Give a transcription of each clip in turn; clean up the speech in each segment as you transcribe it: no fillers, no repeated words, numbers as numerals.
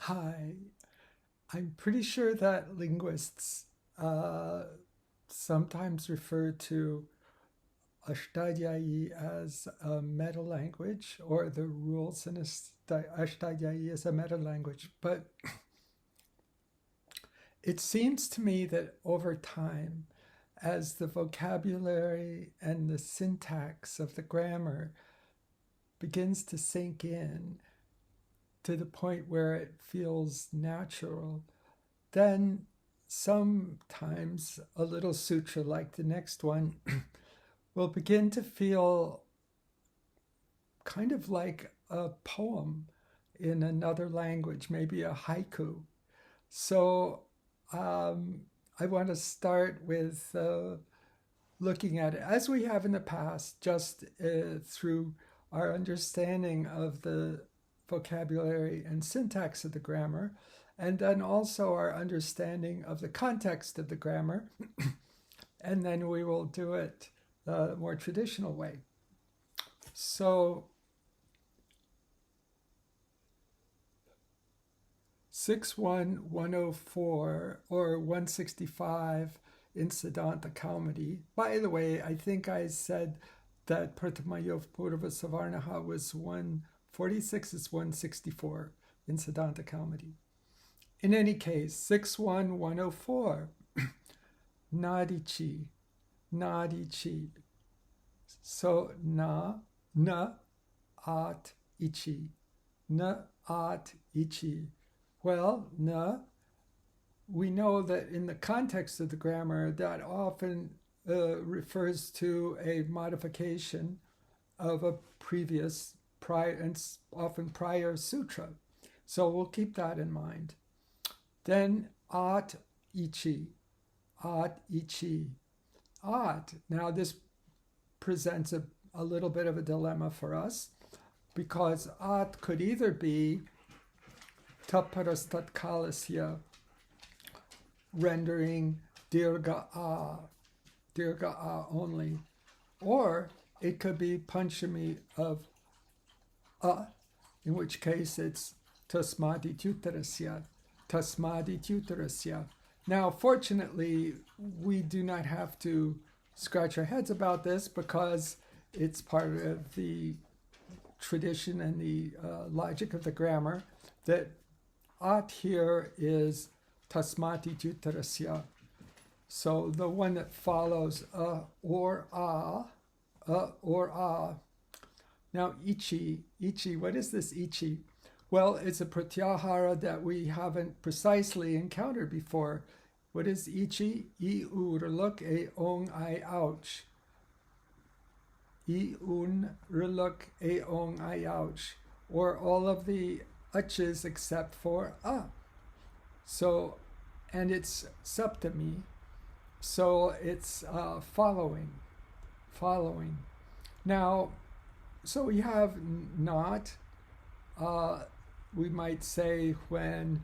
Hi. I'm pretty sure that linguists sometimes refer to Ashtadhyayi as a meta language, or the rules in Ashtadhyayi as a meta language. But it seems to me that over time, as the vocabulary and the syntax of the grammar begins to sink in to the point where it feels natural, then sometimes a little sutra like the next one will begin to feel kind of like a poem in another language, maybe a haiku. So I want to start with looking at it as we have in the past, just through our understanding of the vocabulary and syntax of the grammar, and then also our understanding of the context of the grammar, and then we will do it the more traditional way. So 61104 or 165 in Siddhanta Kaumudi. By the way, I think I said that Pratamayo Purva Savarnaha was 146, is 164 in Siddhanta Kaumudi. In any case, 61104, Nadichi, Nadichi. So na at ichi, na at ichi. Well, na, we know that in the context of the grammar, that often refers to a modification of a previous, prior, and often prior sutra. So we'll keep that in mind. Then at ichi, at ichi, at. Now this presents a little bit of a dilemma for us, because at could either be taparasthatkalasya, rendering dirga a only, or it could be panchami of a, in which case it's tasmadityuttarasya, tasmadityuttarasya. Now, fortunately, we do not have to scratch our heads about this, because it's part of the tradition and the logic of the grammar that at here is tasmadityuttarasya. So the one that follows or a. Now ichi, what is this ichi? Well, it's a pratyahara that we haven't precisely encountered before. What is ichi? I urluk e ong I ouch. I un ruluk e ong I ouch. Or all of the uchs except for a. So, and it's septami. So it's following. Now, so we have not, we might say when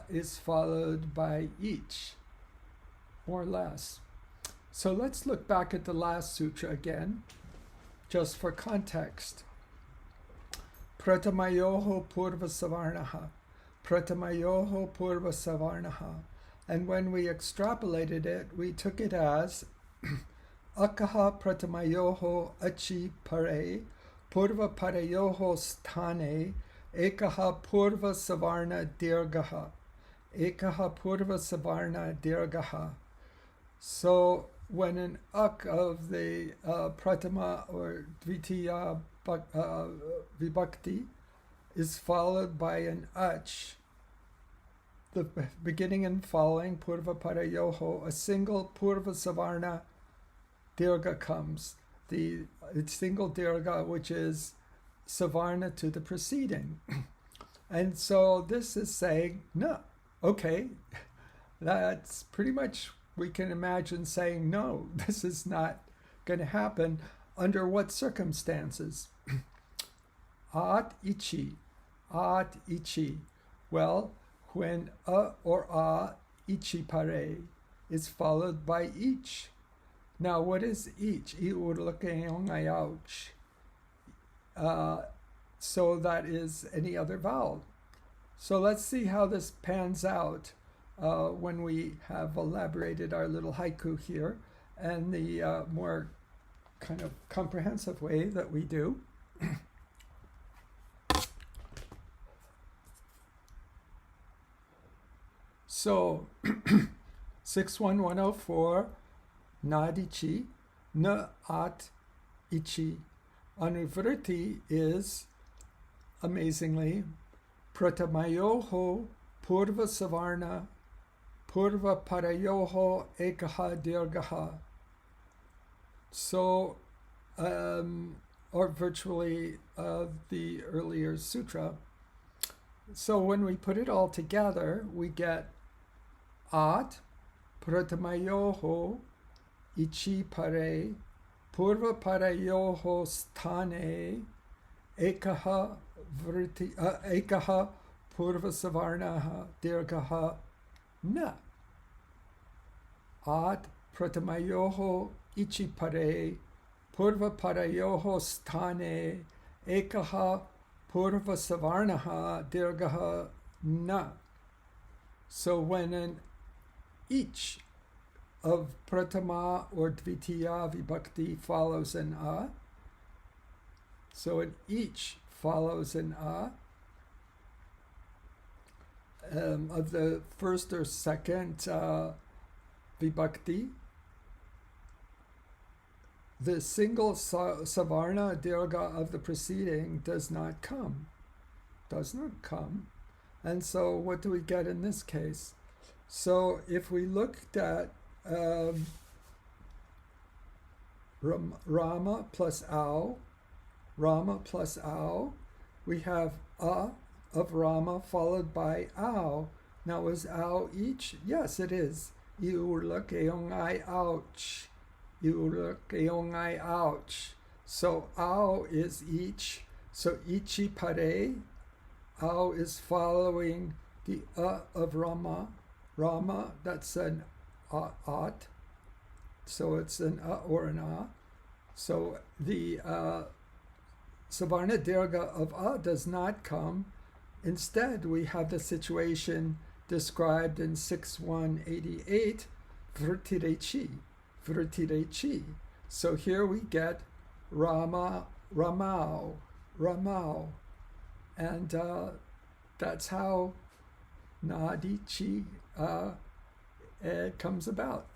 is followed by each, more or less. So let's look back at the last sutra again, just for context. Pratamayoho purva savarnaha, pratamayoho purva savarnaha. And when we extrapolated it, we took it as akaha pratamayoho achi pare, purva parayoho sthane, ekaha purva savarna dirgaha, ekaha purva savarna dirgaha. So when an ak of the pratama or dvitiya vibhakti is followed by an ach, the beginning and following purva parayoho, a single purva savarna dirga comes. The single dirga, which is savarna to the preceding. And so this is saying, no, okay, that's pretty much, we can imagine saying, no, this is not going to happen. Under what circumstances? At ichi. Well, when a or a ichi pare is followed by each. Now, what is each? So that is any other vowel. So let's see how this pans out when we have elaborated our little haiku here, and the more kind of comprehensive way that we do. So 61104 Nadichi Na At Ichi. Anuvritti is, amazingly, Pratamayoho Purva Savarna Purva Parayoho Ekaha Dirgaha. So, or virtually the earlier sutra. So when we put it all together, we get At Pratamayoho Ichi Pare Purva Parayoho Sthane Ekaha Vritti Ekaha Purva Savarnaha Dirgaha Na. At Pratamayoho Ichi Pare Purva Parayoho Sthane Ekaha Purva Savarnaha Dirgaha Na. So when an each of Pratama or Dvitiya Vibhakti follows an A, so an each follows an A of the first or second Vibhakti, the single Savarna Dirga of the preceding does not come. And so what do we get in this case? So if we looked at Rama plus Au, we have A of Rama followed by Au. Now is Au each? Yes, it is. Iurlak eongai ouch. Ouch. So Au is each. So Ichi Pare, Au is following the of Rama. Rama, that's an At. So it's an or an A. So the Savarna Dirga of A does not come. Instead, we have the situation described in 6188, Vrtirechi. So here we get Ramau. And that's how Nadichi comes about.